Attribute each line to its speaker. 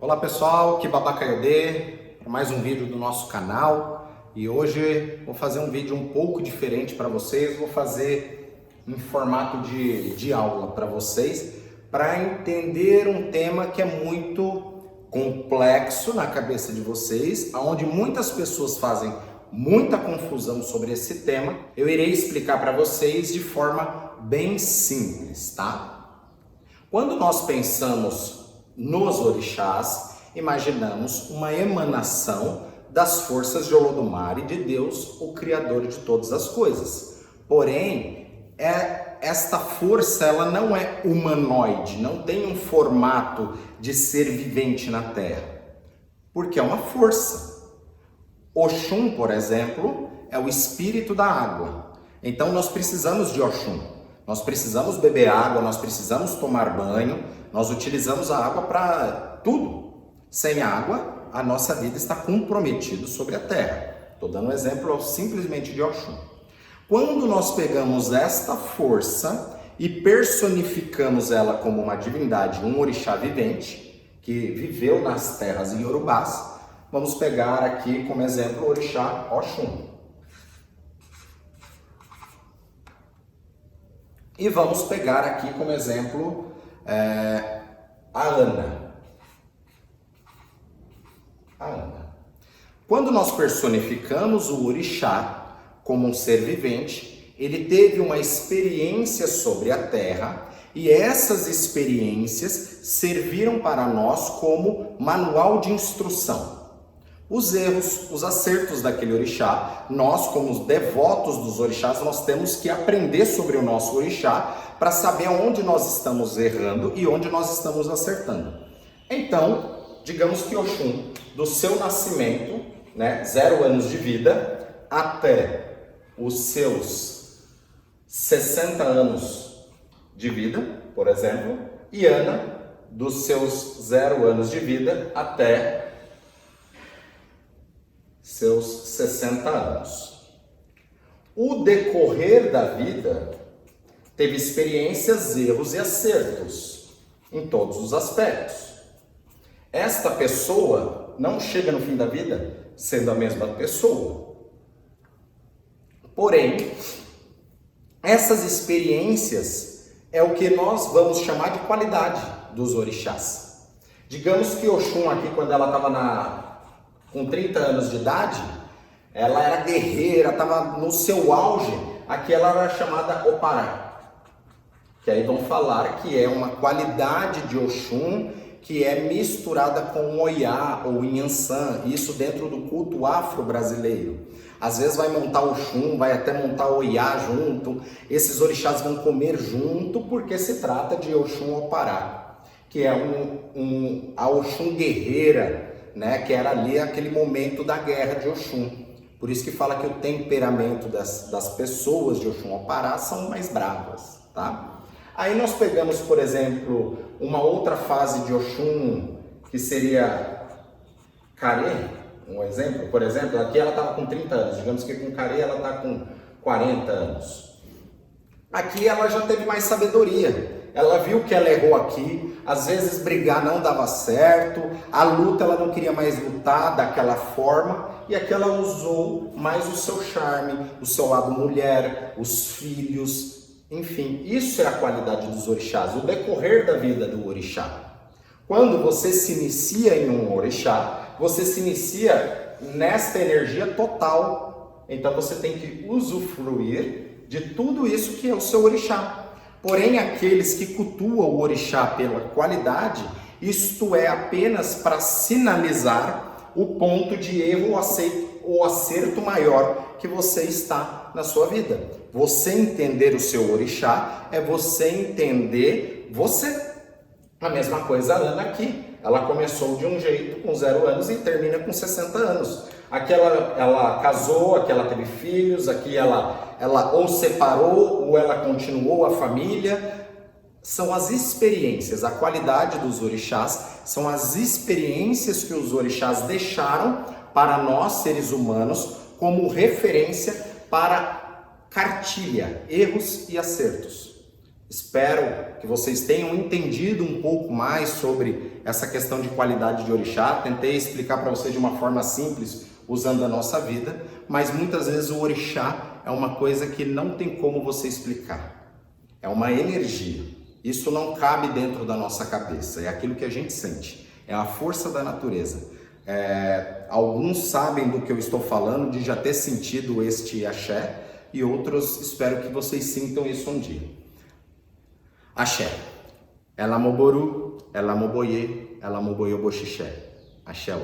Speaker 1: Olá pessoal, aqui Babaca Yodê, para mais um vídeo do nosso canal. E hoje vou fazer um vídeo um pouco diferente para vocês. Vou fazer em formato de aula para vocês, para entender um tema que é muito complexo na cabeça de vocês, onde muitas pessoas fazem muita confusão sobre esse tema. Eu irei explicar para vocês de forma bem simples, tá? Quando nós pensamos nos orixás, imaginamos uma emanação das forças de Olodumare, de Deus, o Criador de todas as coisas. Porém, esta força ela não é humanoide, não tem um formato de ser vivente na Terra, porque é uma força. Oxum, por exemplo, é o espírito da água. Então nós precisamos de Oxum. Nós precisamos beber água, nós precisamos tomar banho, nós utilizamos a água para tudo. Sem água, a nossa vida está comprometida sobre a terra. Estou dando um exemplo simplesmente de Oxum. Quando nós pegamos esta força e personificamos ela como uma divindade, um orixá vivente, que viveu nas terras iorubás, vamos pegar aqui como exemplo o orixá Oxum. E vamos pegar aqui como exemplo a Ana. Quando nós personificamos o orixá como um ser vivente, ele teve uma experiência sobre a terra e essas experiências serviram para nós como manual de instrução. Os erros, os acertos daquele orixá, nós como devotos dos orixás, nós temos que aprender sobre o nosso orixá para saber onde nós estamos errando e onde nós estamos acertando. Então, digamos que Oxum, do seu nascimento, 0 anos de vida, até os seus 60 anos de vida, por exemplo, e Ana, dos seus 0 anos de vida até seus 60 anos. O decorrer da vida teve experiências, erros e acertos em todos os aspectos. Esta pessoa não chega no fim da vida sendo a mesma pessoa. Porém, essas experiências é o que nós vamos chamar de qualidade dos orixás. Digamos que Oxum aqui, quando ela estava com 30 anos de idade, ela era guerreira, estava no seu auge, aqui ela era chamada Opará. Que aí vão falar que é uma qualidade de Oxum que é misturada com Oiá ou Inhansã, isso dentro do culto afro-brasileiro. Às vezes vai montar Oxum, vai até montar Oiá junto, esses orixás vão comer junto porque se trata de Oxum Opará, que é a Oxum guerreira, que era ali aquele momento da guerra de Oxum. Por isso que fala que o temperamento das pessoas de Oxum Opará são mais bravas, tá? Aí nós pegamos, por exemplo, uma outra fase de Oxum, que seria Carê, um exemplo. Por exemplo, aqui ela estava com 30 anos, digamos que com Carê ela está com 40 anos. Aqui ela já teve mais sabedoria. Ela viu que ela errou aqui, às vezes brigar não dava certo, a luta ela não queria mais lutar daquela forma, e aqui ela usou mais o seu charme, o seu lado mulher, os filhos, enfim, isso é a qualidade dos orixás, o decorrer da vida do orixá. Quando você se inicia em um orixá, você se inicia nesta energia total, então você tem que usufruir de tudo isso que é o seu orixá. Porém, aqueles que cultuam o orixá pela qualidade, isto é apenas para sinalizar o ponto de erro ou acerto maior que você está na sua vida. Você entender o seu orixá é você entender você. A mesma coisa a Ana aqui. Ela começou de um jeito com 0 anos e termina com 60 anos. Aqui ela casou, aqui ela teve filhos, aqui ela ou separou ou ela continuou a família. São as experiências, a qualidade dos orixás são as experiências que os orixás deixaram para nós, seres humanos, como referência para cartilha, erros e acertos. Espero que vocês tenham entendido um pouco mais sobre essa questão de qualidade de orixá. Tentei explicar para vocês de uma forma simples, usando a nossa vida, mas muitas vezes o orixá é uma coisa que não tem como você explicar. É uma energia. Isso não cabe dentro da nossa cabeça, é aquilo que a gente sente, é a força da natureza. Alguns sabem do que eu estou falando, de já ter sentido este axé, e outros espero que vocês sintam isso um dia. Axé. Elamoboru, elamoboye, elamoboyoboxixé. Axé.